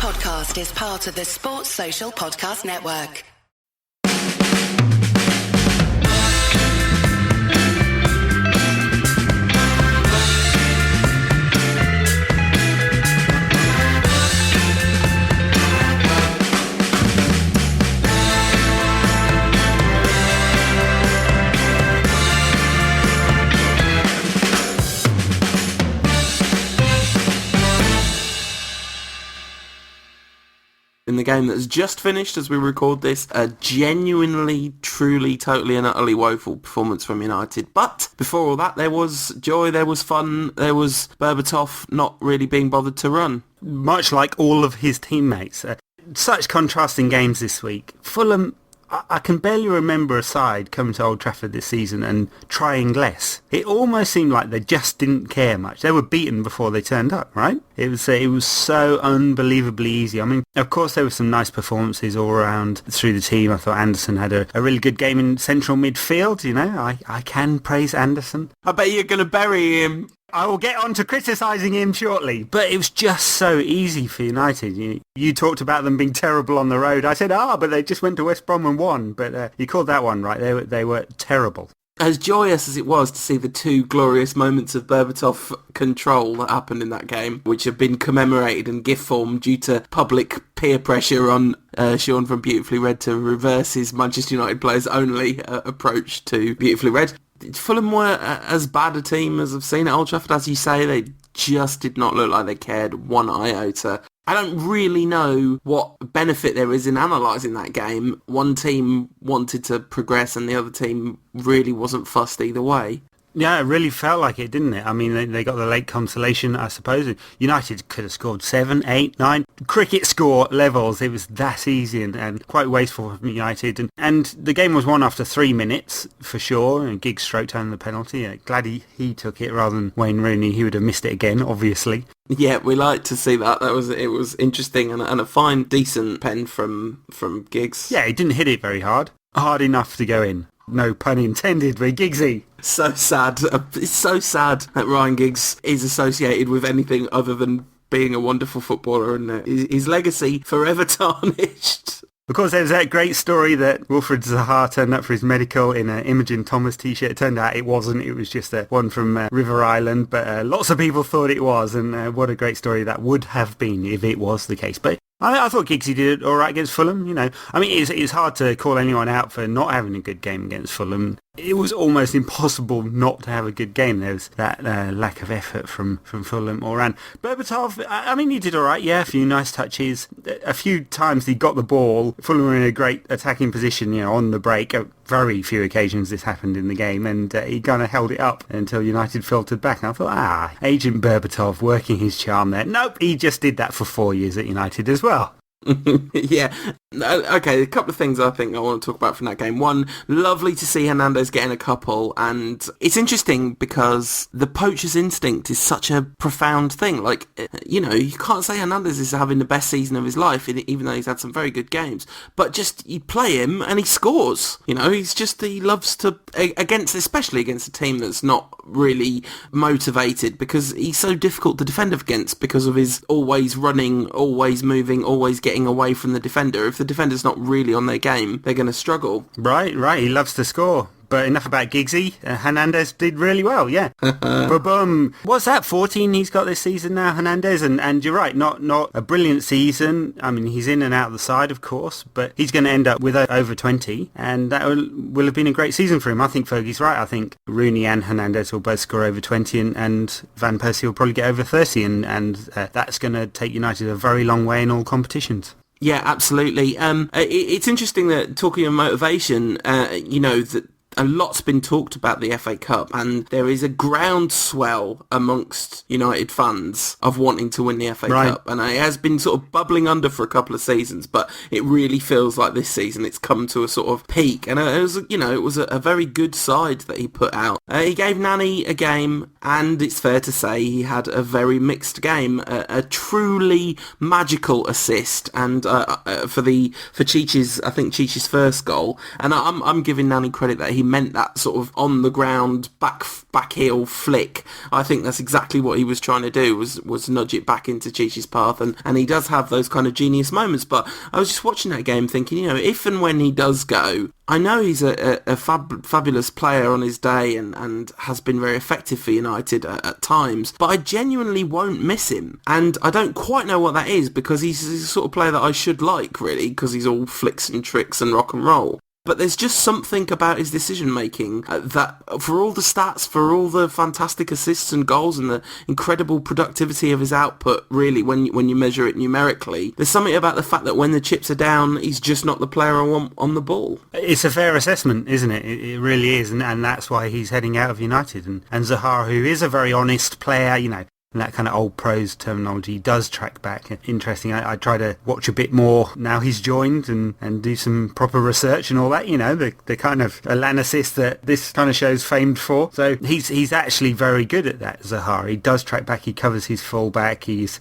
podcast is part of the Sports Social Podcast Network. In the game that's just finished as we record this, a genuinely, truly, totally and utterly woeful performance from United. But before all that, there was joy, there was fun, there was Berbatov not really being bothered to run. Much like all of his teammates. Such contrasting games this week. Fulham, I can barely remember a side coming to Old Trafford this season and trying less. It almost seemed like they just didn't care much. They were beaten before they turned up, right? It was so unbelievably easy. I mean, of course there were some nice performances all around through the team. I thought Anderson had a really good game in central midfield, you know. I can praise Anderson. I bet you're going to bury him. I will get on to criticising him shortly, but it was just so easy for United. You talked about them being terrible on the road. I said, but they just went to West Brom and won. But you called that one right. They were terrible. As joyous as it was to see the two glorious moments of Berbatov control that happened in that game, which have been commemorated in GIF form due to public peer pressure on Sean from Beautifully Red to reverse his Manchester United players only approach to Beautifully Red. Fulham were as bad a team as I've seen at Old Trafford. As you say, they just did not look like they cared one iota. I don't really know what benefit there is in analysing that game. One team wanted to progress and the other team really wasn't fussed either way. Yeah, it really felt like it, didn't it? I mean, they got the late consolation, I suppose. United could have scored 7, 8, 9 cricket score levels. It was that easy and quite wasteful from United. And the game was won after 3 minutes, for sure. And Giggs stroked home the penalty. Glad he took it rather than Wayne Rooney. He would have missed it again, obviously. Yeah, we like to see that. It was interesting and a fine, decent pen from Giggs. Yeah, he didn't hit it very hard. Hard enough to go in. No pun intended, but Giggsy. So sad. It's so sad that Ryan Giggs is associated with anything other than being a wonderful footballer and his legacy forever tarnished. Of course, there was that great story that Wilfried Zaha turned up for his medical in an Imogen Thomas t-shirt. It turned out it wasn't. It was just one from River Island. But lots of people thought it was. And what a great story that would have been if it was the case. But I thought Giggsy did all right against Fulham. You know, I mean, it's hard to call anyone out for not having a good game against Fulham. It was almost impossible not to have a good game. There was that lack of effort from Fulham all round. Berbatov, I mean, he did all right. Yeah, a few nice touches. A few times he got the ball. Fulham were in a great attacking position, you know, on the break. Very few occasions this happened in the game, and he kind of held it up until United filtered back. And I thought, Agent Berbatov working his charm there. Nope, he just did that for 4 years at United as well. Yeah. Okay, a couple of things I think I want to talk about from that game. One, lovely to see Hernandez getting a couple, and it's interesting because the poacher's instinct is such a profound thing. Like, you know, you can't say Hernandez is having the best season of his life, even though he's had some very good games, but just you play him and he scores. You know, he loves to, especially against a team that's not really motivated, because he's so difficult to defend against because of his always running, always moving, always getting away from the defender. If the defender's not really on their game, they're going to struggle. Right. He loves to score. But enough about Giggsy. Hernandez did really well, yeah. Ba-boom. What's that, 14 he's got this season now, Hernandez? And you're right, not a brilliant season. I mean, he's in and out of the side, of course, but he's going to end up with over 20, and that will have been a great season for him. I think Fergie's right. I think Rooney and Hernandez will both score over 20, and Van Persie will probably get over 30, and that's going to take United a very long way in all competitions. Yeah, absolutely. It's interesting that, talking of motivation, you know, that a lot's been talked about the FA Cup, and there is a groundswell amongst United fans of wanting to win the FA Cup, and it has been sort of bubbling under for a couple of seasons, but it really feels like this season it's come to a sort of peak, and it was a very good side that he put out. He gave Nani a game, and it's fair to say he had a very mixed game. A truly magical assist, and for Chichi's, I think Chichi's first goal, and I'm giving Nani credit that he meant that sort of on the ground back heel flick. I think that's exactly what he was trying to do, was nudge it back into Chichi's path, and he does have those kind of genius moments. But I was just watching that game thinking, if and when he does go, I know he's a fabulous player on his day and has been very effective for United at times, but I genuinely won't miss him. And I don't quite know what that is, because he's the sort of player that I should like, really, because he's all flicks and tricks and rock and roll. But there's just something about his decision-making that, for all the stats, for all the fantastic assists and goals and the incredible productivity of his output, really, when you measure it numerically, there's something about the fact that when the chips are down, he's just not the player I want on the ball. It's a fair assessment, isn't it? It really is, and that's why he's heading out of United. And Zaha, who is a very honest player, and that kind of old pros terminology, does track back. Interesting. I try to watch a bit more now he's joined and do some proper research and all that, the kind of analysis that this kind of show's famed for. So he's actually very good at that, Zaha. He does track back. He covers his full back. He's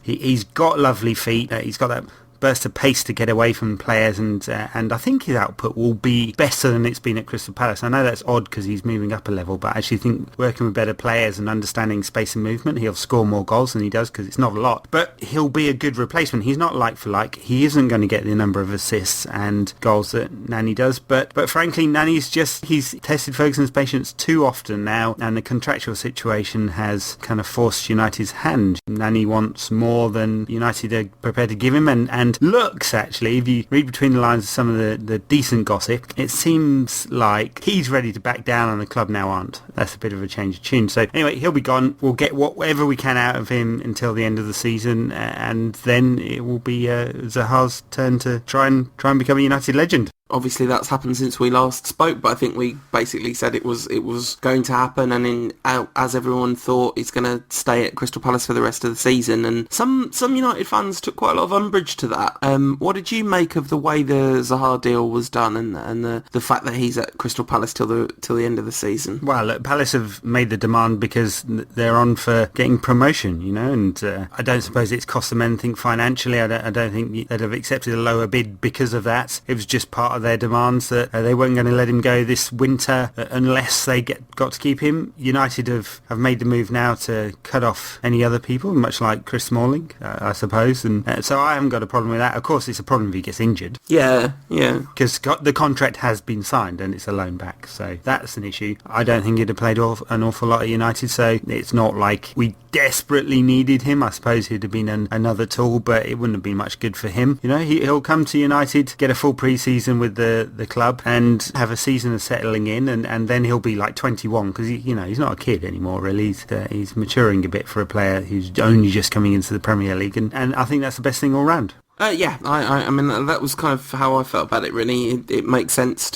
got lovely feet. He's got that burst of pace to get away from players, and I think his output will be better than it's been at Crystal Palace. I know that's odd because he's moving up a level, but I actually think working with better players and understanding space and movement, he'll score more goals than he does, because it's not a lot. But he'll be a good replacement. He's not like for like. He isn't going to get the number of assists and goals that Nani does, but frankly, Nani's he's tested Ferguson's patience too often now, and the contractual situation has kind of forced United's hand. Nani wants more than United are prepared to give him, and looks, actually, if you read between the lines of some of the decent gossip, it seems like he's ready to back down and the club now aren't. That's a bit of a change of tune. So anyway, he'll be gone. We'll get whatever we can out of him until the end of the season, and then it will be Zaha's turn to try and become a United legend. Obviously, that's happened since we last spoke, but I think we basically said it was going to happen, and as everyone thought, he's going to stay at Crystal Palace for the rest of the season. And some United fans took quite a lot of umbrage to that. What did you make of the way the Zaha deal was done, and the fact that he's at Crystal Palace till the end of the season? Well, look, Palace have made the demand because they're on for getting promotion, and I don't suppose it's cost them anything financially. I don't think they'd have accepted a lower bid because of that. It was just part of their demands that they weren't going to let him go this winter unless they got to keep him. United have made the move now to cut off any other people, much like Chris Smalling, I suppose, and so I haven't got a problem with that. Of course, it's a problem if he gets injured. Yeah. Because the contract has been signed and it's a loan back, so that's an issue. I don't think he'd have played an awful lot at United, so it's not like we desperately needed him. I suppose he'd have been another tool, but it wouldn't have been much good for him. He'll come to United, get a full pre-season with the club, and have a season of settling in, and then he'll be like 21, because he's not a kid anymore, really. He's maturing a bit for a player who's only just coming into the Premier League, and I think that's the best thing all round. I mean, that was kind of how I felt about it, really. It makes sense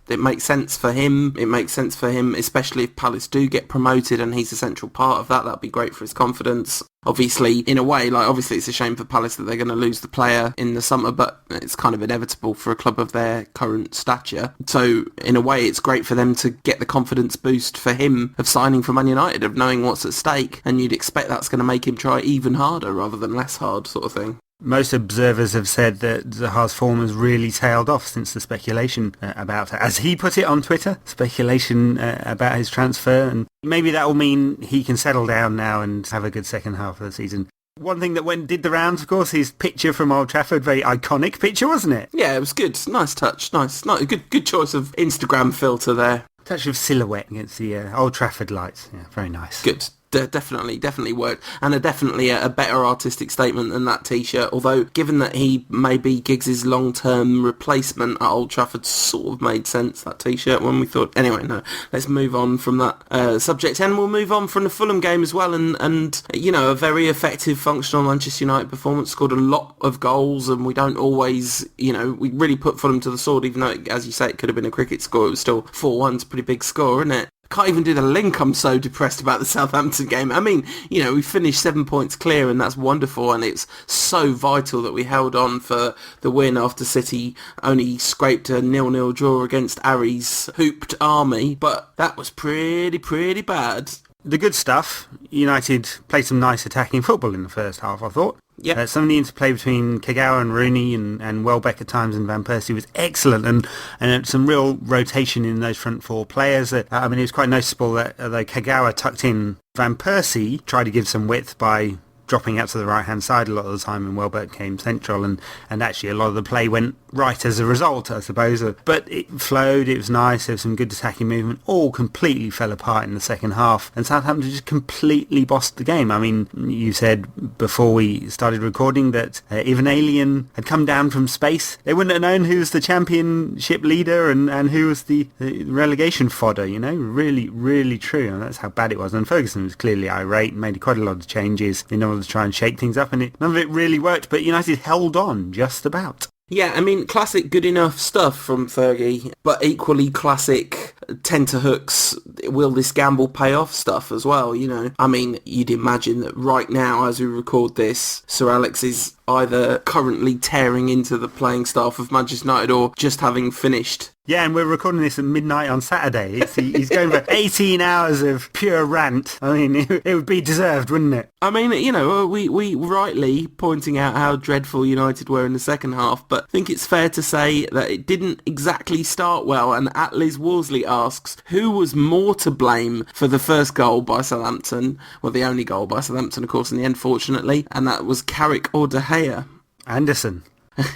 It makes sense for him. It makes sense for him, especially if Palace do get promoted and he's a central part of that. That'd be great for his confidence. Obviously, in a way, obviously it's a shame for Palace that they're going to lose the player in the summer, but it's kind of inevitable for a club of their current stature. So, in a way, it's great for them to get the confidence boost for him of signing for Man United, of knowing what's at stake, and you'd expect that's going to make him try even harder rather than less hard, sort of thing. Most observers have said that Zaha's form has really tailed off since the speculation about, as he put it on Twitter, speculation about his transfer, and maybe that will mean he can settle down now and have a good second half of the season. One thing that did the rounds, of course, his picture from Old Trafford, very iconic picture, wasn't it? Yeah, it was good. Nice touch. Nice. Good choice of Instagram filter there. Touch of silhouette against the Old Trafford lights. Yeah, very nice. Good. Definitely worked, and definitely a better artistic statement than that T-shirt, although given that he may be Giggs' long-term replacement at Old Trafford, sort of made sense, that T-shirt, when we thought, anyway, no, let's move on from that subject, and we'll move on from the Fulham game as well, and a very effective, functional Manchester United performance, scored a lot of goals, and we don't always, we really put Fulham to the sword, even though, as you say, it could have been a cricket score. It was still 4-1, it's a pretty big score, isn't it? Can't even do the link. I'm so depressed about the Southampton game. I mean, we finished 7 points clear, and that's wonderful, and it's so vital that we held on for the win after City only scraped a 0-0 draw against Ari's hooped army, but that was pretty bad. The good stuff, United played some nice attacking football in the first half, I thought. Yeah. Some of the interplay between Kagawa and Rooney and Welbeck at times and Van Persie was excellent, and some real rotation in those front four players. It was quite noticeable that although Kagawa tucked in, Van Persie tried to give some width by dropping out to the right-hand side a lot of the time, and Welbeck came central, and actually a lot of the play went right as a result, I suppose. But it flowed, it was nice, there was some good attacking movement, all completely fell apart in the second half, and Southampton just completely bossed the game. I mean, you said before we started recording that if an alien had come down from space, they wouldn't have known who was the championship leader and who was the relegation fodder, really, really true, and that's how bad it was. And Ferguson was clearly irate, made quite a lot of changes in order to try and shake things up, and none of it really worked, but United held on just about. Yeah, I mean, classic good enough stuff from Fergie, but equally classic tenterhooks, will this gamble pay off stuff as well, I mean, you'd imagine that right now, as we record this, Sir Alex is either currently tearing into the playing staff of Manchester United or just having finished. Yeah, and we're recording this at midnight on Saturday. He's going for 18 hours of pure rant. I mean, it would be deserved, wouldn't it? I mean, we rightly pointing out how dreadful United were in the second half, but I think it's fair to say that it didn't exactly start well, and Atliz Worsley asks, who was more to blame for the first goal by Southampton? Well, the only goal by Southampton, of course, in the end, fortunately, and that was Carrick or De Gea? Anderson.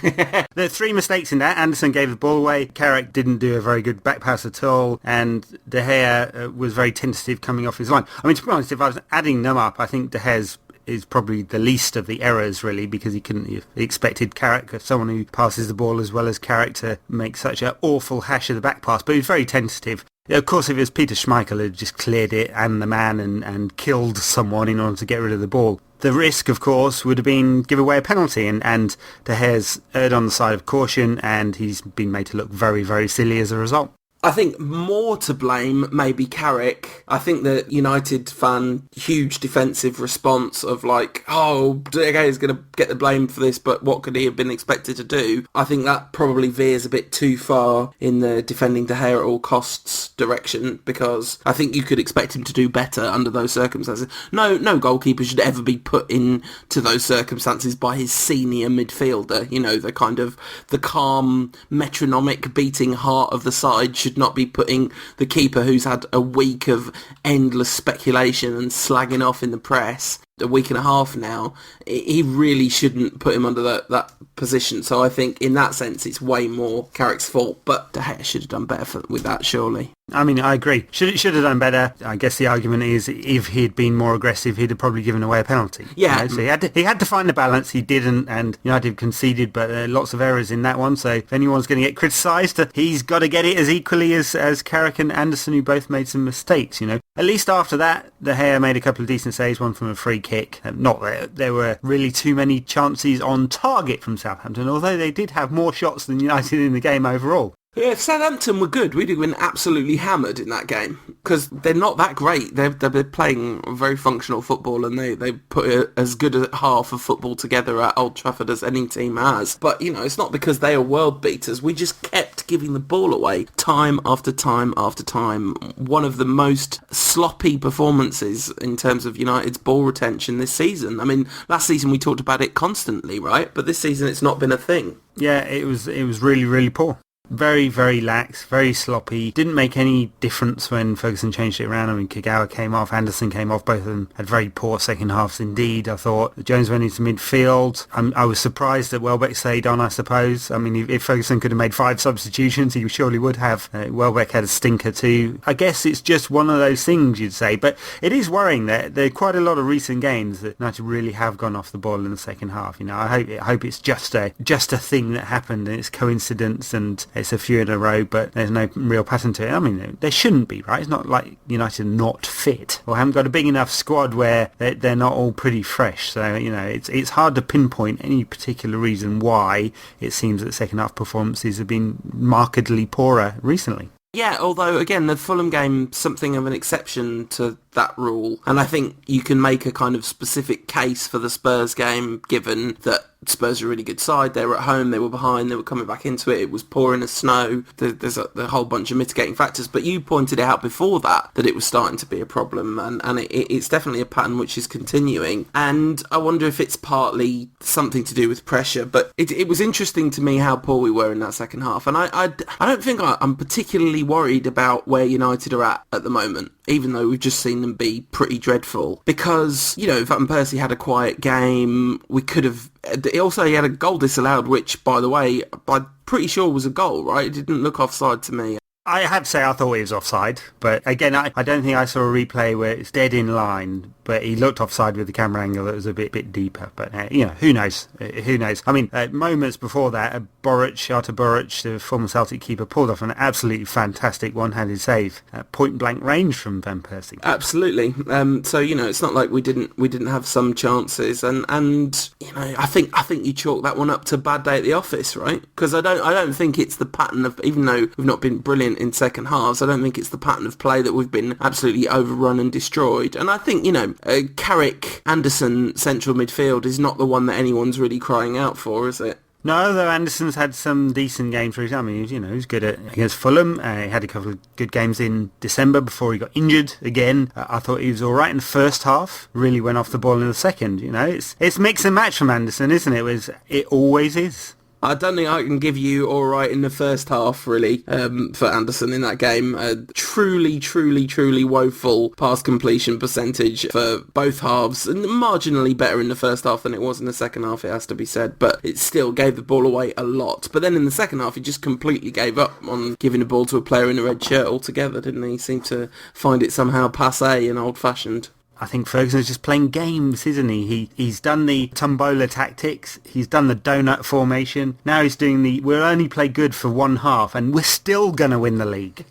There are three mistakes in that. Anderson gave the ball away, Carrick didn't do a very good back pass at all, and De Gea was very tentative coming off his line. I mean, to be honest, if I was adding them up, I think De Gea is probably the least of the errors, really, because he expected Carrick, someone who passes the ball as well as Carrick, to make such an awful hash of the back pass, but he was very tentative. Of course, if it was Peter Schmeichel who just cleared it and the man and killed someone in order to get rid of the ball, the risk, of course, would have been give away a penalty, and De Gea's erred on the side of caution, and he's been made to look very, very silly as a result. I think more to blame maybe Carrick. I think the United fan huge defensive response of like, oh, De Gea is going to get the blame for this, but what could he have been expected to do? I think that probably veers a bit too far in the defending De Gea at all costs direction, because I think you could expect him to do better under those circumstances. No goalkeeper should ever be put into those circumstances by his senior midfielder. The kind of the calm, metronomic beating heart of the side should not be putting the keeper who's had a week of endless speculation and slagging off in the press, a week and a half now. He really shouldn't put him under that position. So I think in that sense it's way more Carrick's fault, but De Gea should have done better with that, surely. I mean, I agree. Should have done better. I guess the argument is if he'd been more aggressive, he'd have probably given away a penalty. Yeah. So he had to find the balance. He didn't, and United conceded, but lots of errors in that one. So if anyone's going to get criticised, he's got to get it as equally as Carrick and Anderson, who both made some mistakes. At least after that, De Gea made a couple of decent saves, one from a free kick. Not that there were really too many chances on target from Southampton, although they did have more shots than United in the game overall. Yeah, if Southampton were good, we'd have been absolutely hammered in that game, because they're not that great. They're playing very functional football, and they put as good a half of football together at Old Trafford as any team has. But, it's not because they are world beaters. We just kept giving the ball away time after time after time. One of the most sloppy performances in terms of United's ball retention this season. I mean, last season we talked about it constantly, right? But this season it's not been a thing. Yeah, it was really, really poor. Very, very lax, very sloppy. Didn't make any difference when Ferguson changed it around. I mean, Kagawa came off, Anderson came off. Both of them had very poor second halves indeed, I thought. Jones went into midfield. I was surprised that Welbeck stayed on, I suppose. I mean, if Ferguson could have made 5 substitutions, he surely would have. Welbeck had a stinker too. I guess it's just one of those things, you'd say. But it is worrying that there are quite a lot of recent games that United really have gone off the ball in the second half. I hope it's just a thing that happened and it's coincidence and it's a few in a row, but there's no real pattern to it. I mean, there shouldn't be, right? It's not like United are not fit or haven't got a big enough squad where they're not all pretty fresh. So, it's hard to pinpoint any particular reason why it seems that second half performances have been markedly poorer recently. Yeah, although, again, the Fulham game, something of an exception to that rule. And I think you can make a kind of specific case for the Spurs game, given that Spurs are a really good side. They were at home, they were behind, they were coming back into it. It was pouring as snow. There's a whole bunch of mitigating factors. But you pointed out before that it was starting to be a problem, and it's definitely a pattern which is continuing. And I wonder if it's partly something to do with pressure. But it was interesting to me how poor we were in that second half. And I don't think I'm particularly worried about where United are at the moment, even though we've just seen them be pretty dreadful. Because, if Van Persie had a quiet game, we could have... Also, he had a goal disallowed, which, by the way, I'm pretty sure was a goal, right? It didn't look offside to me. I have to say I thought he was offside, but again, I don't think I saw a replay where it's dead in line, but he looked offside with the camera angle that was a bit deeper. But, who knows? Who knows? I mean, moments before that, Artur Boruc, the former Celtic keeper, pulled off an absolutely fantastic one-handed save at point-blank range from Van Persie. Absolutely. So, it's not like we didn't have some chances, and I think you chalk that one up to bad day at the office, right? Because I don't think it's the pattern of, even though we've not been brilliant in second halves, I don't think it's the pattern of play that we've been absolutely overrun and destroyed. And I think, Carrick, Anderson, central midfield is not the one that anyone's really crying out for, is it? No, though Anderson's had some decent games for his. I mean, he was good against Fulham. He had a couple of good games in December before he got injured again. I thought he was all right in the first half. Really went off the ball in the second. It's mix and match from Anderson, isn't it? It always is. I don't think I can give you all right in the first half, really, for Anderson in that game. A truly, truly, truly woeful pass completion percentage for both halves, and marginally better in the first half than it was in the second half, it has to be said, but it still gave the ball away a lot. But then in the second half, he just completely gave up on giving the ball to a player in a red shirt altogether, didn't he? He seemed to find it somehow passé and old-fashioned. I think Ferguson's just playing games, isn't he? He's done the tombola tactics. He's done the donut formation. Now he's doing we'll only play good for one half and we're still going to win the league.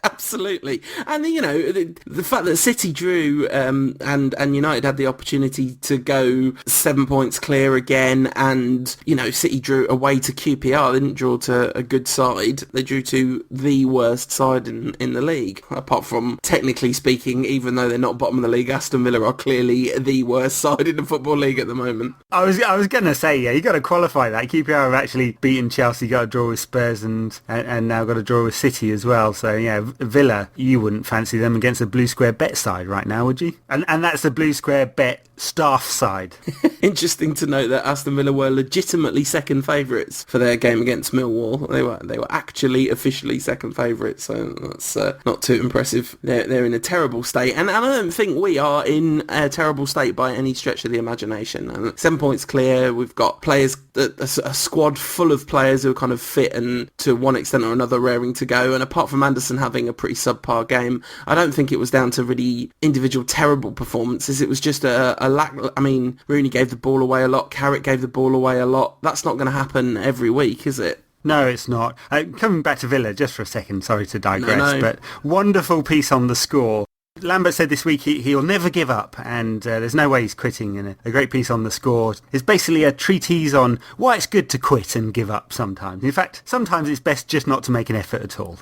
Absolutely. And, the fact that City drew and United had the opportunity to go 7 points clear again, and, City drew away to QPR. They didn't draw to a good side. They drew to the worst side in the league. Apart from, technically speaking, even though they're not bottom of the league, Aston Villa are clearly the worst side in the Football League at the moment. I was going to say, you got to qualify that. QPR have actually beaten Chelsea, got a draw with Spurs and now got a draw with City as well. So, Villa, you wouldn't fancy them against a Blue Square Bet side right now, would you? And that's the Blue Square Bet staff side. Interesting to note that Aston Villa were legitimately second favourites for their game against Millwall. They were actually officially second favourites, so that's not too impressive. They're in a terrible state, and I don't think we are in a terrible state by any stretch of the imagination. And 7 points clear, we've got players, a squad full of players who are kind of fit and to one extent or another raring to go, and apart from Anderson having a pretty subpar game, I don't think it was down to really individual terrible performances. It was just a lack. I mean, Rooney gave the ball away a lot, Carrick gave the ball away a lot. That's not going to happen every week, is it? No, it's not. Coming back to Villa just for a second, sorry to digress, but wonderful piece on the score. Lambert said this week he'll never give up, and there's no way he's quitting. And a great piece on the score is basically a treatise on why it's good to quit and give up sometimes. In fact, sometimes it's best just not to make an effort at all.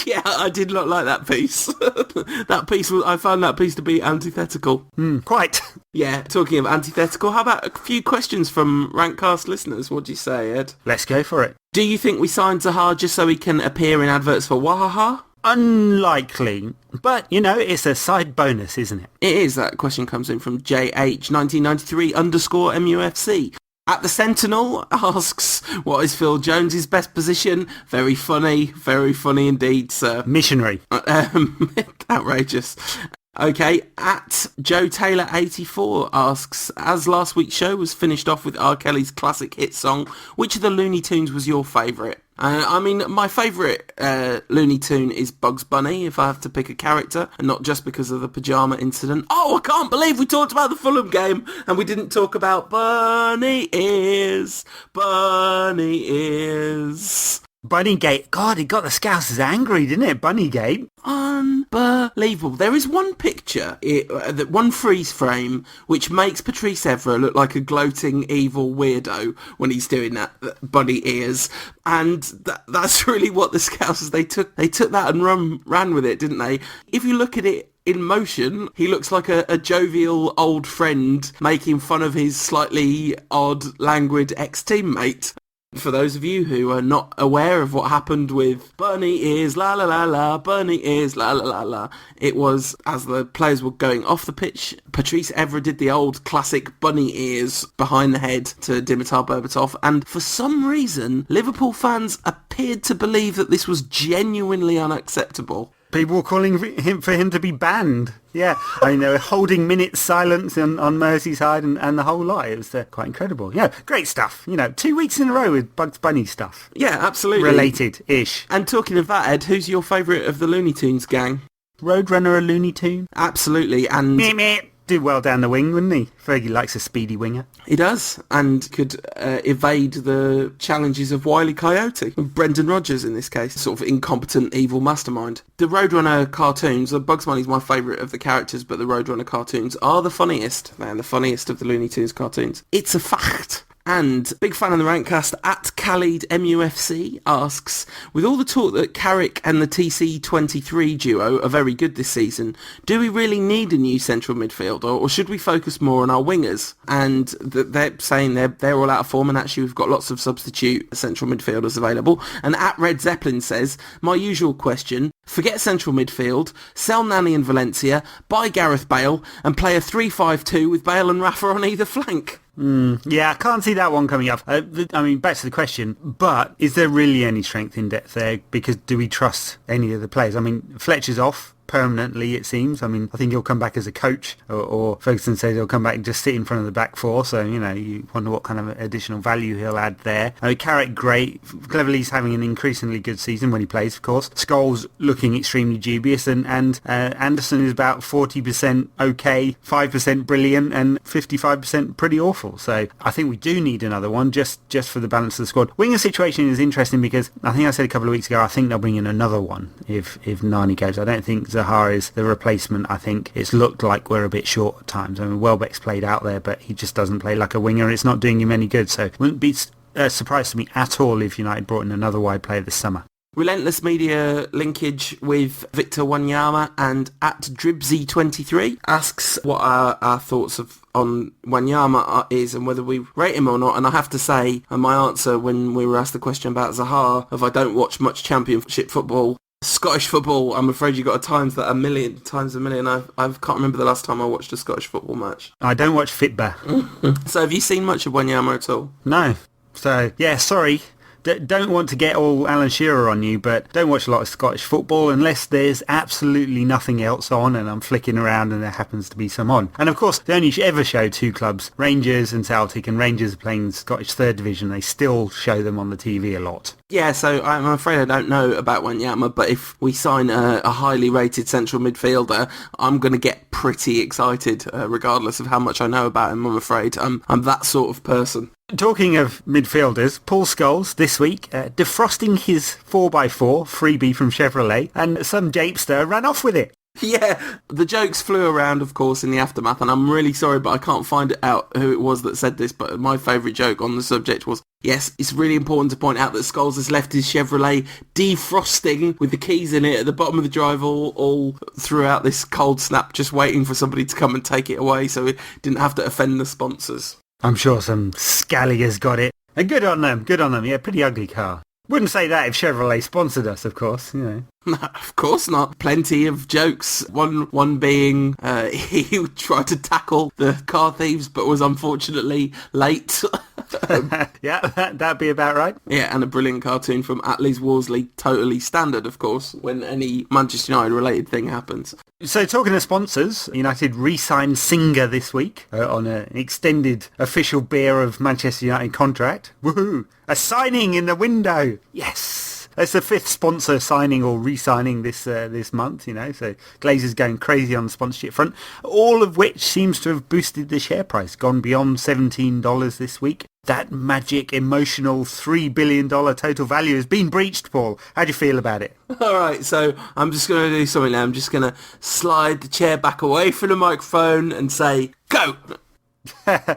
Yeah, I did not like that piece. I found that piece to be antithetical. Quite. Yeah, talking of antithetical, how about a few questions from Rankcast listeners? What do you say, Ed? Let's go for it. Do you think we signed Zaha just so he can appear in adverts for Wahaha? Unlikely, but, it's a side bonus, isn't it? It is. That question comes in from JH1993_MUFC. At the Sentinel asks, what is Phil Jones's best position? Very funny indeed, sir. Missionary. Outrageous. Okay, at Joe Taylor 84 asks, as last week's show was finished off with R. Kelly's classic hit song, which of the Looney Tunes was your favourite? My favourite Looney Tune is Bugs Bunny, if I have to pick a character, and not just because of the pyjama incident. Oh, I can't believe we talked about the Fulham game, and we didn't talk about Bunny Ears. Bunnygate. God, it got the Scousers angry, didn't it? Bunnygate. Unbelievable. There is one picture, one freeze frame, which makes Patrice Evra look like a gloating evil weirdo when he's doing that, bunny ears. And that's really what the Scousers, they took that and ran with it, didn't they? If you look at it in motion, he looks like a jovial old friend making fun of his slightly odd, languid ex-teammate. For those of you who are not aware of what happened with Bunny Ears, la la la la, Bunny Ears, la la la la, it was, as the players were going off the pitch, Patrice Evra did the old classic bunny ears behind the head to Dimitar Berbatov, and for some reason, Liverpool fans appeared to believe that this was genuinely unacceptable. People were calling for him to be banned. Yeah, I mean, they were holding minutes silence on Merseyside and the whole lot. It was quite incredible. Yeah, great stuff. 2 weeks in a row with Bugs Bunny stuff. Yeah, absolutely. Related-ish. And talking of that, Ed, who's your favourite of the Looney Tunes gang? Roadrunner a Looney Tune? Absolutely, and... Meh. Do well down the wing, wouldn't he? Fergie likes a speedy winger. He does, and could evade the challenges of Wile E. Coyote. Brendan Rodgers, in this case. Sort of incompetent, evil mastermind. The Roadrunner cartoons, Bugs Bunny's my favourite of the characters, but the Roadrunner cartoons are the funniest. Man, the funniest of the Looney Tunes cartoons. It's a fact. And big fan of the Rantcast at Khalid MUFC asks, with all the talk that Carrick and the TC23 duo are very good this season, do we really need a new central midfielder, or should we focus more on our wingers? And they're saying they're all out of form, and actually we've got lots of substitute central midfielders available. And at Red Zeppelin says, my usual question, forget central midfield, sell Nani and Valencia, buy Gareth Bale, and play a 3-5-2 with Bale and Rafa on either flank. Yeah, I can't see that one coming up. I mean, back to the question, but is there really any strength in depth there? Because do we trust any of the players? I mean, Fletcher's off permanently, it seems. I mean, I think he'll come back as a coach, or Ferguson says he'll come back and just sit in front of the back four, so, you wonder what kind of additional value he'll add there. I mean, Carrick, great. Cleverly's having an increasingly good season when he plays, of course. Scholes looking extremely dubious, and Anderson is about 40% okay, 5% brilliant, and 55% pretty awful. So I think we do need another one, just for the balance of the squad. Winger situation is interesting because I think I said a couple of weeks ago, I think they'll bring in another one if Nani goes. I don't think Zaha is the replacement. I think it's looked like we're a bit short at times. I mean, Welbeck's played out there, but he just doesn't play like a winger. It's not doing him any good. So it wouldn't be surprised to me at all if United brought in another wide player this summer. Relentless media linkage with Victor Wanyama, and at Dribsy23 asks what our thoughts on Wanyama is and whether we rate him or not. And I have to say, and my answer when we were asked the question about Zaha, if I don't watch much Championship football, Scottish football, I'm afraid you've got to times that times a million. I can't remember the last time I watched a Scottish football match. I don't watch Fitba. So have you seen much of Wanyama at all? No. So, yeah, sorry. Don't want to get all Alan Shearer on you, but don't watch a lot of Scottish football unless there's absolutely nothing else on and I'm flicking around and there happens to be some on. And of course, they only ever show two clubs, Rangers and Celtic, and Rangers are playing Scottish Third Division. They still show them on the TV a lot. Yeah, so I'm afraid I don't know about Wanyama, but if we sign a highly rated central midfielder, I'm going to get pretty excited, regardless of how much I know about him, I'm afraid. I'm that sort of person. Talking of midfielders, Paul Scholes this week defrosting his 4x4 freebie from Chevrolet, and some japester ran off with it. Yeah, the jokes flew around, of course, in the aftermath, and I'm really sorry, but I can't find out who it was that said this, but my favourite joke on the subject was, yes, it's really important to point out that Scholes has left his Chevrolet defrosting with the keys in it at the bottom of the drive all throughout this cold snap, just waiting for somebody to come and take it away so it didn't have to offend the sponsors. I'm sure some scalliers got it. And good on them. Yeah, pretty ugly car. Wouldn't say that if Chevrolet sponsored us, of course, No, of course not. Plenty of jokes. One being he tried to tackle the car thieves but was unfortunately late. Yeah, that'd be about right. Yeah, and a brilliant cartoon from Atleys Worsley, totally standard, of course, when any Manchester United related thing happens. So talking of sponsors, United re-signed Singer this week on an extended official beer of Manchester United contract. Woohoo! A signing in the window! Yes! That's the fifth sponsor signing or re-signing this month, so Glazer's going crazy on the sponsorship front, all of which seems to have boosted the share price, gone beyond $17 this week. That magic, emotional $3 billion total value has been breached, Paul. How do you feel about it? All right, so I'm just going to do something now. I'm just going to slide the chair back away from the microphone and say, go!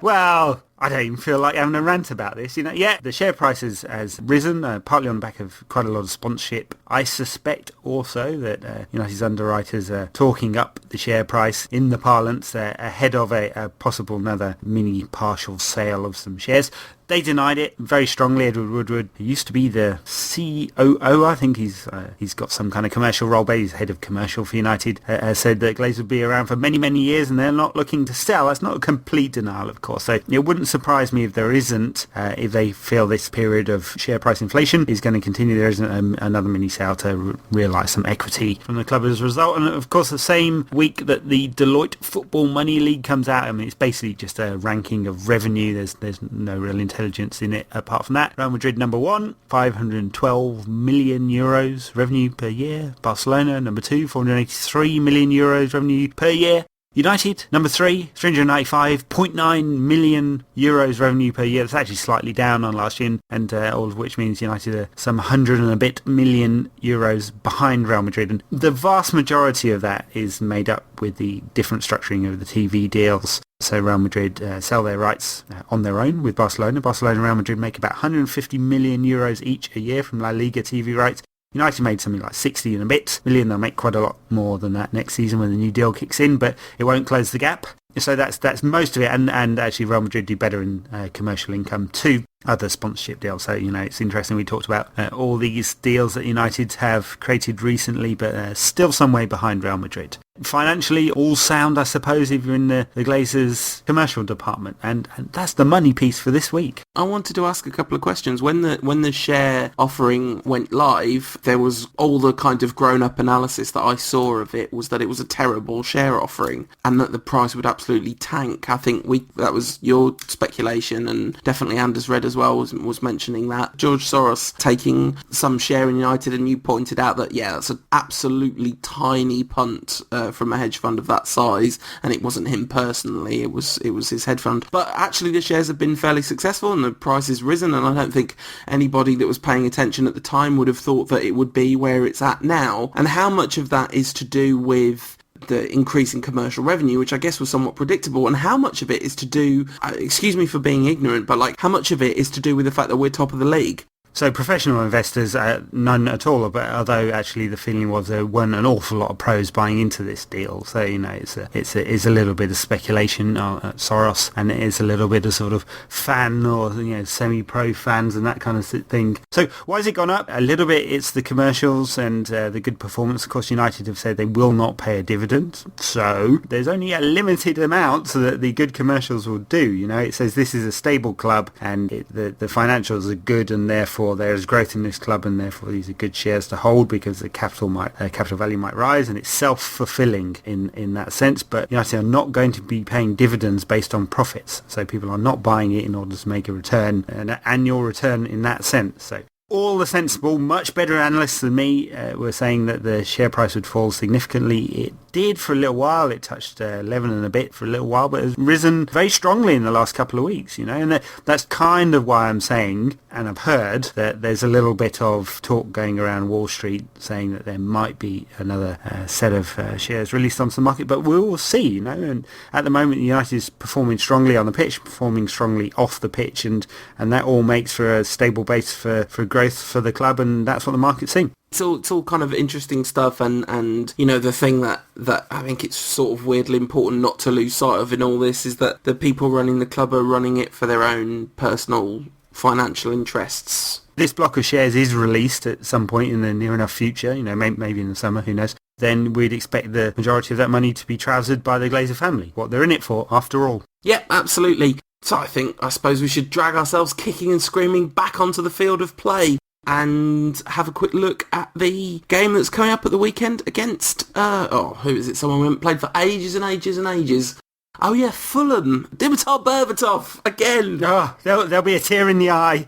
Well, I don't even feel like having a rant about this. Yeah, the share price has risen, partly on the back of quite a lot of sponsorship. I suspect also that United's underwriters are talking up the share price in the parlance ahead of a possible another mini partial sale of some shares. They denied it very strongly. Edward Woodward, who used to be the COO, I think he's got some kind of commercial role, but he's head of commercial for United, said that Glazers would be around for many, many years and they're not looking to sell. That's not a complete denial, of course. So it wouldn't surprise me if there isn't, if they feel this period of share price inflation is going to continue. There isn't another mini sale to realise some equity from the club as a result. And of course, the same week that the Deloitte Football Money League comes out, I mean, it's basically just a ranking of revenue. There's no real intelligence in it apart from that. Real Madrid number 1, 512 million euros revenue per year. Barcelona number 2, 483 million euros revenue per year. United number 3, 395.9 million euros revenue per year. That's actually slightly down on last year, and all of which means United are some 100 and a bit million euros behind Real Madrid. And the vast majority of that is made up with the different structuring of the TV deals. So Real Madrid sell their rights on their own with Barcelona. Barcelona and Real Madrid make about 150 million euros each a year from La Liga TV rights. United made something like 60 and a bit million. They'll make quite a lot more than that next season when the new deal kicks in, but it won't close the gap. So that's most of it, and actually Real Madrid do better in commercial income too. Other sponsorship deals. So, it's interesting. We talked about all these deals that United have created recently, but still some way behind Real Madrid. Financially, all sound, I suppose, if you're in the Glazers commercial department. And that's the money piece for this week. I wanted to ask a couple of questions. When the share offering went live, there was all the kind of grown-up analysis that I saw of it was that it was a terrible share offering and that the price would absolutely tank. I think that was your speculation, and definitely Anders Red as well was mentioning that. George Soros taking some share in United, and you pointed out that, yeah, that's an absolutely tiny punt from a hedge fund of that size, and it wasn't him personally, it was his hedge fund. But actually the shares have been fairly successful and the price has risen, and I don't think anybody that was paying attention at the time would have thought that it would be where it's at now. And how much of that is to do with the increase in commercial revenue, which I guess was somewhat predictable, and how much of it is to do, excuse me for being ignorant, but how much of it is to do with the fact that we're top of the league? So professional investors, none at all, but although actually the feeling was there weren't an awful lot of pros buying into this deal. So, it's a little bit of speculation at Soros, and it is a little bit of sort of fan or, semi-pro fans and that kind of thing. So why has it gone up? A little bit, it's the commercials and the good performance. Of course, United have said they will not pay a dividend. So there's only a limited amount so that the good commercials will do. It says this is a stable club and the financials are good, and therefore there is growth in this club, and therefore these are good shares to hold because the capital value might rise, and it's self-fulfilling in that sense. But United are not going to be paying dividends based on profits, so people are not buying it in order to make a return, an annual return in that sense. So all the sensible, much better analysts than me were saying that the share price would fall significantly. It did for a little while. It touched 11 and a bit for a little while, but has risen very strongly in the last couple of weeks, and that's kind of why I'm saying, and I've heard, that there's a little bit of talk going around Wall Street saying that there might be another set of shares released onto the market, but we'll see, and at the moment United is performing strongly on the pitch, performing strongly off the pitch, and that all makes for a stable base for growth for the club, and that's what the market's seeing. It's all kind of interesting stuff, and the thing that I think it's sort of weirdly important not to lose sight of in all this is that the people running the club are running it for their own personal financial interests. This block of shares is released at some point in the near enough future, maybe in the summer, who knows. Then we'd expect the majority of that money to be trousered by the Glazer family, what they're in it for, after all. Yeah, absolutely. So I suppose we should drag ourselves kicking and screaming back onto the field of play and have a quick look at the game that's coming up at the weekend against, who is it? Someone we haven't played for ages and ages and ages. Oh yeah, Fulham. Dimitar Berbatov again. Oh, there'll be a tear in the eye.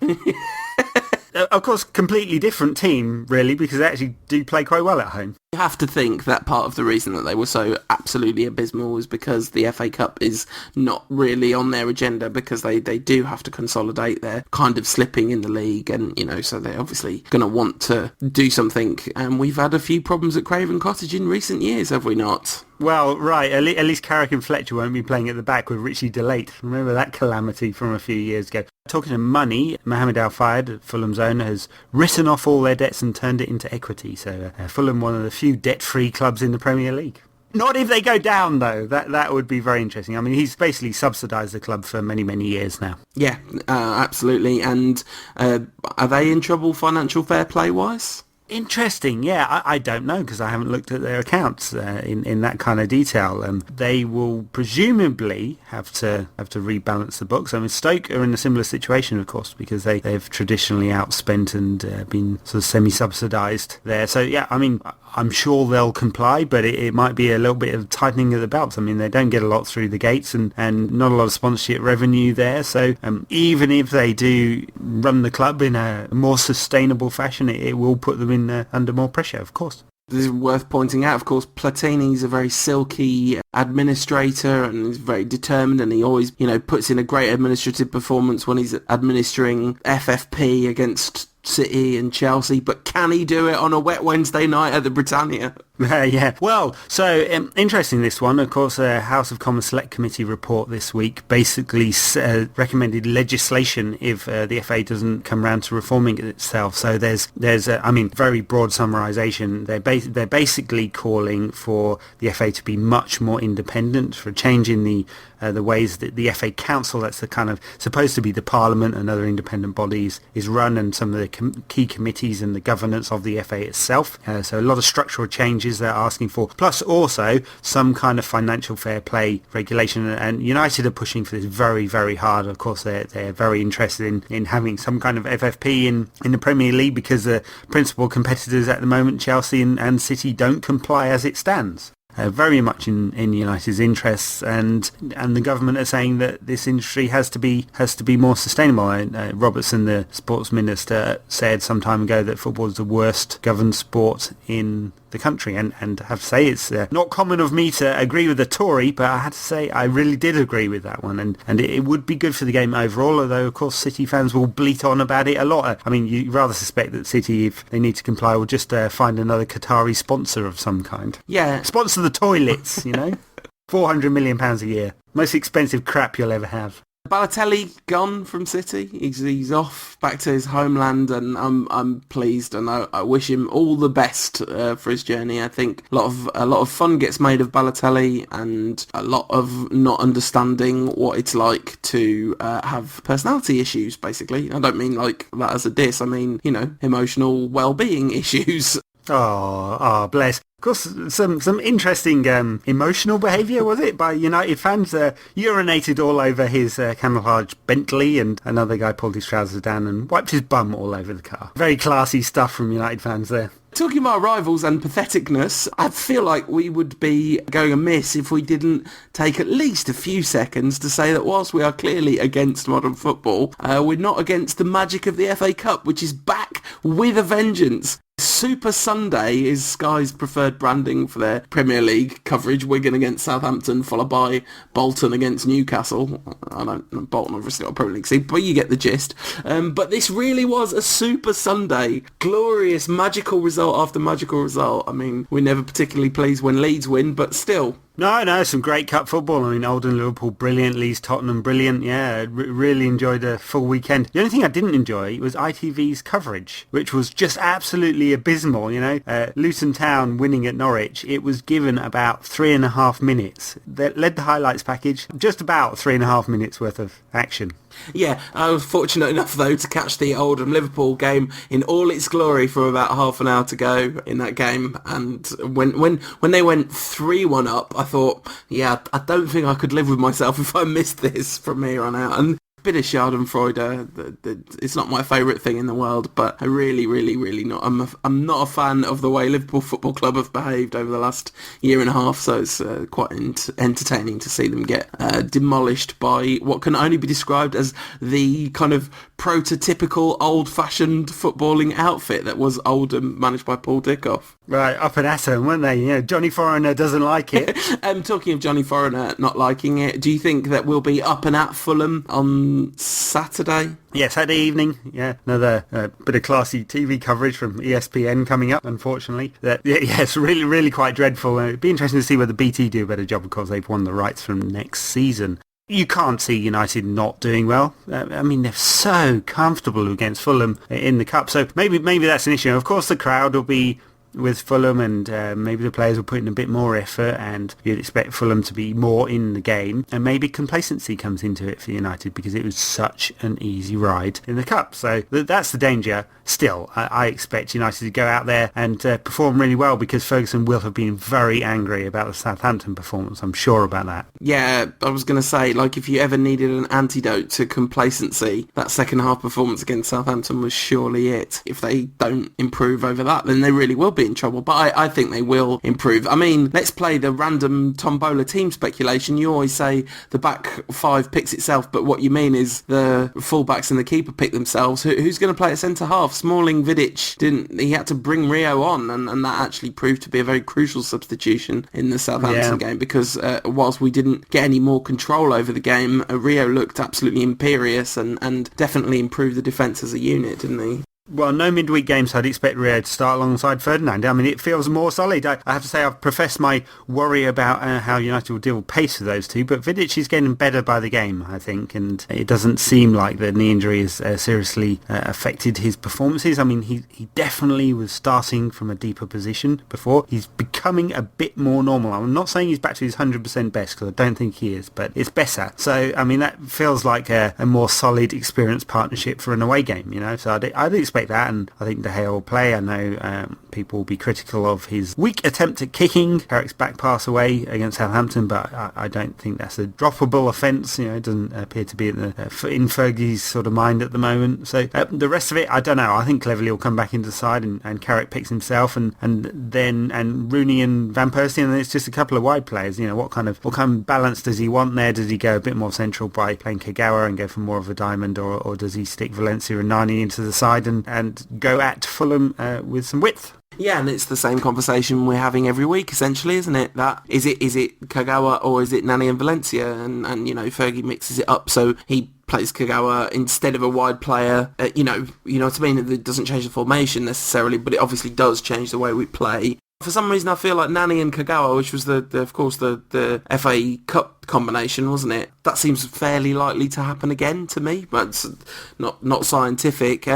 Of course, completely different team, really, because they actually do play quite well at home. You have to think that part of the reason that they were so absolutely abysmal was because the FA Cup is not really on their agenda, because they do have to consolidate. They're kind of slipping in the league, and, so they're obviously going to want to do something. And we've had a few problems at Craven Cottage in recent years, have we not? Well, right, at least Carrick and Fletcher won't be playing at the back with Richie Deloitte. Remember that calamity from a few years ago. Talking of money, Mohamed Al Fayed, Fulham's owner, has written off all their debts and turned it into equity. So Fulham, one of the few debt-free clubs in the Premier League. Not if they go down, though. That would be very interesting. I mean, he's basically subsidised the club for many, many years now. Yeah, absolutely. And are they in trouble financial fair play-wise? Interesting. Yeah, I don't know because I haven't looked at their accounts in that kind of detail. They will presumably have to rebalance the books. I mean, Stoke are in a similar situation, of course, because they've traditionally outspent and been sort of semi-subsidised there. So yeah, I mean, I'm sure they'll comply, but it might be a little bit of tightening of the belts. I mean, they don't get a lot through the gates and not a lot of sponsorship revenue there. So even if they do run the club in a more sustainable fashion, it will put them in under more pressure, of course. This is worth pointing out, of course, Platini's a very silky administrator and he's very determined and he always, puts in a great administrative performance when he's administering FFP against City and Chelsea, but can he do it on a wet Wednesday night at the Britannia? Yeah. Well, so interesting this one. Of course, a House of Commons Select Committee report this week basically recommended legislation if the FA doesn't come round to reforming it itself. So there's very broad summarisation. They're basically calling for the FA to be much more independent, for a change in the ways that the FA Council, that's the kind of supposed to be the Parliament and other independent bodies, is run, and some of the key committees and the governance of the FA itself. So a lot of structural changes they're asking for, plus also some kind of financial fair play regulation. And United are pushing for this very, very hard. Of course, they're very interested in having some kind of FFP in the Premier League because the principal competitors at the moment, Chelsea and City, don't comply as it stands. Very much in United's interests, and the government are saying that this industry has to be more sustainable. Robertson, the sports minister, said some time ago that football is the worst governed sport in the country, and I have to say it's not common of me to agree with the Tory, but I had to say I really did agree with that one, and it would be good for the game overall, although of course City fans will bleat on about it a lot. I mean, you rather suspect that City, if they need to comply, will just find another Qatari sponsor of some kind. Yeah. Sponsor the toilets, £400 million a year. Most expensive crap you'll ever have. Balotelli gone from City. He's off back to his homeland, and I'm pleased, and I wish him all the best for his journey. I think a lot of fun gets made of Balotelli, and a lot of not understanding what it's like to have personality issues. Basically, I don't mean like that as a diss. I mean emotional well-being issues. Oh, bless. Of course, some interesting emotional behaviour, was it, by United fans? Urinated all over his camouflage Bentley, and another guy pulled his trousers down and wiped his bum all over the car. Very classy stuff from United fans there. Talking about rivals and patheticness, I feel like we would be going amiss if we didn't take at least a few seconds to say that whilst we are clearly against modern football, we're not against the magic of the FA Cup, which is back with a vengeance. Super Sunday is Sky's preferred branding for their Premier League coverage. Wigan against Southampton, followed by Bolton against Newcastle. Bolton obviously got a Premier League seat, but you get the gist. But this really was a Super Sunday. Glorious, magical result after magical result. I mean, we're never particularly pleased when Leeds win, but still. No, some great cup football. I mean, Oldham, Liverpool, brilliant. Leeds, Tottenham, brilliant. Yeah, really enjoyed a full weekend. The only thing I didn't enjoy was ITV's coverage, which was just absolutely abysmal, Luton Town winning at Norwich. It was given about 3.5 minutes. They led the highlights package, just about 3.5 minutes worth of action. Yeah, I was fortunate enough, though, to catch the Oldham-Liverpool game in all its glory for about half an hour to go in that game. And when they went 3-1 up, I thought, yeah, I don't think I could live with myself if I missed this from here on out. And a bit of Schadenfreude. It's not my favourite thing in the world, but I really, really, really not. I'm not a fan of the way Liverpool Football Club have behaved over the last year and a half, so it's quite entertaining to see them get demolished by what can only be described as the kind of prototypical old-fashioned footballing outfit that was Oldham, managed by Paul Dickoff. Right, up and at him, weren't they? Johnny Foreigner doesn't like it. Talking of Johnny Foreigner not liking it, do you think that we'll be up and at Fulham on on Saturday. Yeah, Saturday evening. Yeah, another bit of classy TV coverage from ESPN coming up, unfortunately. It's really, really quite dreadful. It'd be interesting to see whether BT do a better job because they've won the rights from next season. You can't see United not doing well. I mean, they're so comfortable against Fulham in the Cup. So maybe that's an issue. Of course, the crowd will be with Fulham, and maybe the players will put in a bit more effort, and you'd expect Fulham to be more in the game, and maybe complacency comes into it for United because it was such an easy ride in the Cup. So that's the danger. Still, I expect United to go out there and perform really well because Ferguson will have been very angry about the Southampton performance. I'm sure about that. Yeah, I was going to say, like, if you ever needed an antidote to complacency, that second half performance against Southampton was surely it. If they don't improve over that, then they really will be in trouble. But I think they will improve. I mean, let's play the random tombola team speculation. You always say the back five picks itself, but what you mean is the fullbacks and the keeper pick themselves. Who's going to play at centre half? Smalling, Vidic he had to bring Rio on, and that actually proved to be a very crucial substitution in the Southampton game because whilst we didn't get any more control over the game, Rio looked absolutely imperious and definitely improved the defence as a unit, didn't he? Well, no midweek games, so I'd expect Rio to start alongside Ferdinand. I mean, it feels more solid. I have to say I've professed my worry about how United will deal with pace with those two, but Vidic is getting better by the game, I think, and it doesn't seem like the knee injury has seriously affected his performances. I mean, he definitely was starting from a deeper position before. He's becoming a bit more normal. I'm not saying he's back to his 100% best, because I don't think he is, but it's better. So, I mean, that feels like a more solid, experienced partnership for an away game, you know, so I'd expect that, and I think De Gea will play. I know people will be critical of his weak attempt at kicking Carrick's back pass away against Southampton, but I don't think that's a droppable offence. You know, it doesn't appear to be in Fergie's sort of mind at the moment. So the rest of it, I don't know. I think Cleverley will come back into the side, and Carrick picks himself, and Rooney and Van Persie, and then it's just a couple of wide players. You know, what kind of balance does he want there? Does he go a bit more central by playing Kagawa and go for more of a diamond, or does he stick Valencia and Nani into the side and go at Fulham with some width? Yeah, and it's the same conversation we're having every week, essentially, isn't it? That is it Kagawa or is it Nani and Valencia? And you know, Fergie mixes it up, so he plays Kagawa instead of a wide player. You know what I mean? It doesn't change the formation necessarily, but it obviously does change the way we play. For some reason, I feel like Nani and Kagawa, which was the FA Cup combination, wasn't it? That seems fairly likely to happen again to me, but it's not scientific.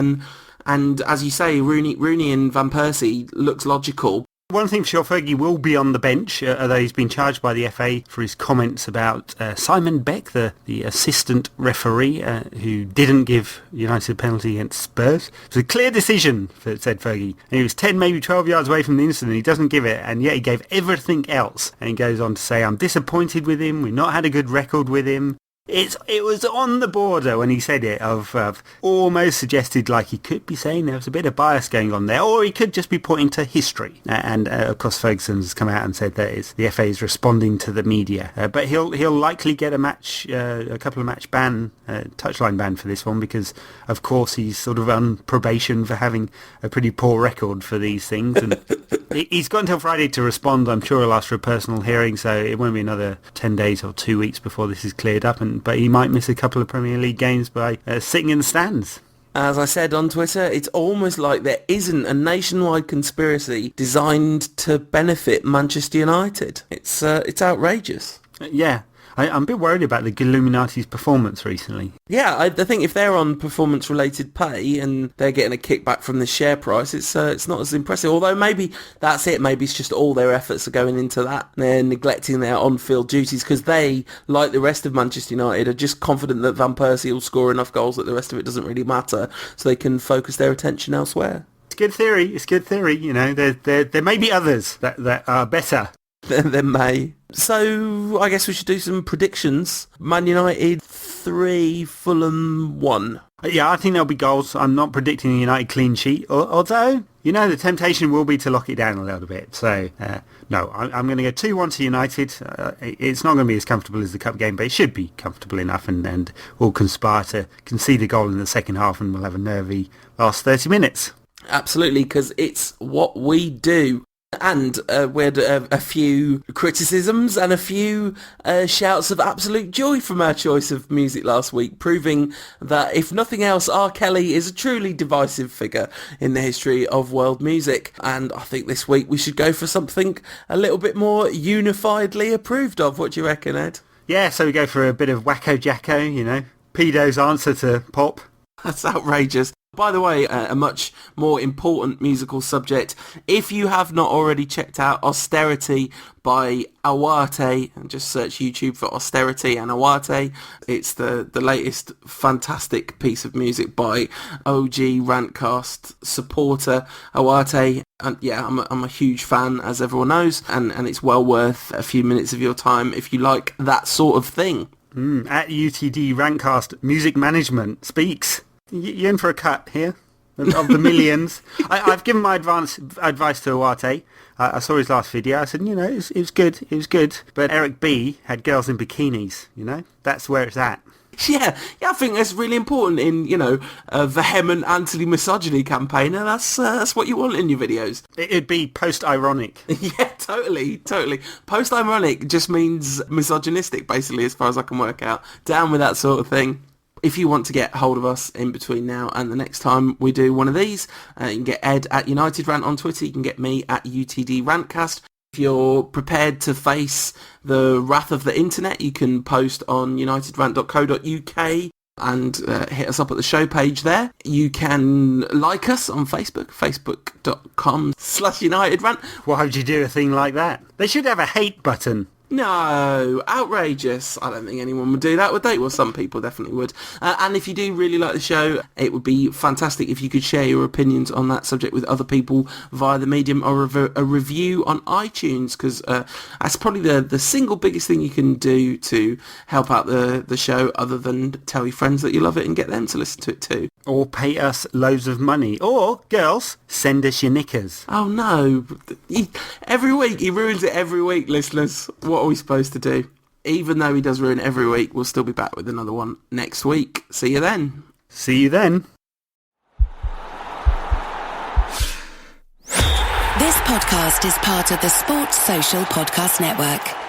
And as you say, Rooney and Van Persie looks logical. One thing for sure, Fergie will be on the bench, although he's been charged by the FA for his comments about Simon Beck, the assistant referee, who didn't give United a penalty against Spurs. It was a clear decision, said Fergie. And he was 10, maybe 12 yards away from the incident. He doesn't give it, and yet he gave everything else. And he goes on to say, I'm disappointed with him. We've not had a good record with him. It was on the border when he said it of almost suggested like he could be saying there was a bit of bias going on there, or he could just be pointing to history. And of course Ferguson has come out and said that the FA is responding to the media, but he'll likely get a couple of match ban, touchline ban for this one, because of course he's sort of on probation for having a pretty poor record for these things, and he's got until Friday to respond. I'm sure he'll ask for a personal hearing, so it won't be another 10 days or 2 weeks before this is cleared up, but he might miss a couple of Premier League games by sitting in the stands. As I said on Twitter, it's almost like there isn't a nationwide conspiracy designed to benefit Manchester United. It's outrageous. Yeah. I'm a bit worried about the Illuminati's performance recently. Yeah, I think if they're on performance-related pay and they're getting a kickback from the share price, it's not as impressive. Although maybe that's it. Maybe it's just all their efforts are going into that. They're neglecting their on-field duties because they, like the rest of Manchester United, are just confident that Van Persie will score enough goals that the rest of it doesn't really matter, so they can focus their attention elsewhere. It's good theory. You know, there may be others that are better. There may. So I guess we should do some predictions. Man United 3, Fulham 1. Yeah, I think there'll be goals. I'm not predicting a United clean sheet, although, you know, the temptation will be to lock it down a little bit. So, no, I'm going to go 2-1 to United. It's not going to be as comfortable as the Cup game, but it should be comfortable enough, and we'll conspire to concede a goal in the second half, and we'll have a nervy last 30 minutes. Absolutely, because it's what we do. And we had a few criticisms and a few shouts of absolute joy from our choice of music last week, proving that, if nothing else, R. Kelly is a truly divisive figure in the history of world music. And I think this week we should go for something a little bit more unifiedly approved of. What do you reckon, Ed? Yeah, so we go for a bit of Wacko Jacko, Pedo's answer to pop. That's outrageous. By the way, a much more important musical subject. If you have not already checked out Austerity by Awate, and just search YouTube for Austerity and Awate, it's the latest fantastic piece of music by OG Rantcast supporter Awate. And yeah, I'm a huge fan, as everyone knows, and it's well worth a few minutes of your time if you like that sort of thing. At UTD Rantcast, music management speaks. You're in for a cut here of the millions. I've given my advice to Awate. I saw his last video. I said, it was good. But Eric B had girls in bikinis, That's where it's at. Yeah, I think that's really important in, a vehement anti-misogyny campaigner. That's what you want in your videos. It'd be post-ironic. Yeah, totally. Post-ironic just means misogynistic, basically, as far as I can work out. Down with that sort of thing. If you want to get hold of us in between now and the next time we do one of these, you can get Ed at United Rant on Twitter. You can get me at UTD Rantcast. If you're prepared to face the wrath of the internet, you can post on unitedrant.co.uk and hit us up at the show page there. You can like us on Facebook, facebook.com/UnitedRant. Why would you do a thing like that? They should have a hate button. No, outrageous. I don't think anyone would do that, would they? Well, some people definitely would. And if you do really like the show, it would be fantastic if you could share your opinions on that subject with other people via the medium or a review on iTunes, because that's probably the single biggest thing you can do to help out the show, other than tell your friends that you love it and get them to listen to it too. Or pay us loads of money. Or, girls, send us your knickers. Oh no. Every week, he ruins it every week, listeners. What are we supposed to do? Even though he does ruin every week, we'll still be back with another one next week. See you then. See you then. This podcast is part of the Sports Social Podcast Network.